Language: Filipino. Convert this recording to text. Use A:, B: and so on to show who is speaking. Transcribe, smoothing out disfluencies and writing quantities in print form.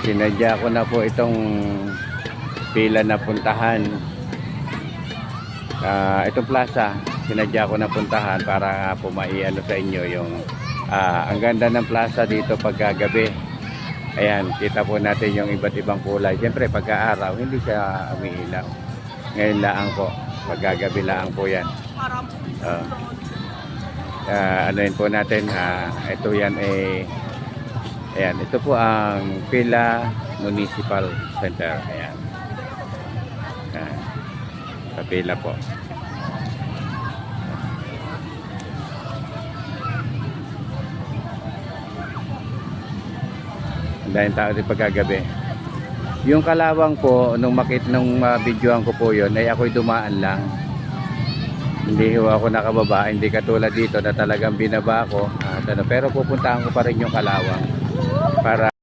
A: Sinadya ko na po itong pila na puntahan. Itong plaza, sinadya ko na puntahan para po maiano sa inyo yung ang ganda ng plaza dito pagkagabi. Ayan, kita po natin yung iba't ibang kulay. Siyempre pagka-araw hindi siya umiilaw. Ngayon lang po, pagkagabi lang po yan. Ano yun po natin, ito yan ayan, ito po ang Pila Municipal Center. Ayan. Sa Pila po. Dahil tao din pagkagabi. Yung kalawang po, nung videoan ko po yun, ay ako'y dumaan lang. Hindi ho ako nakababa, hindi katulad dito na talagang binaba ko. Pero pupuntahan ko pa rin yung kalawang para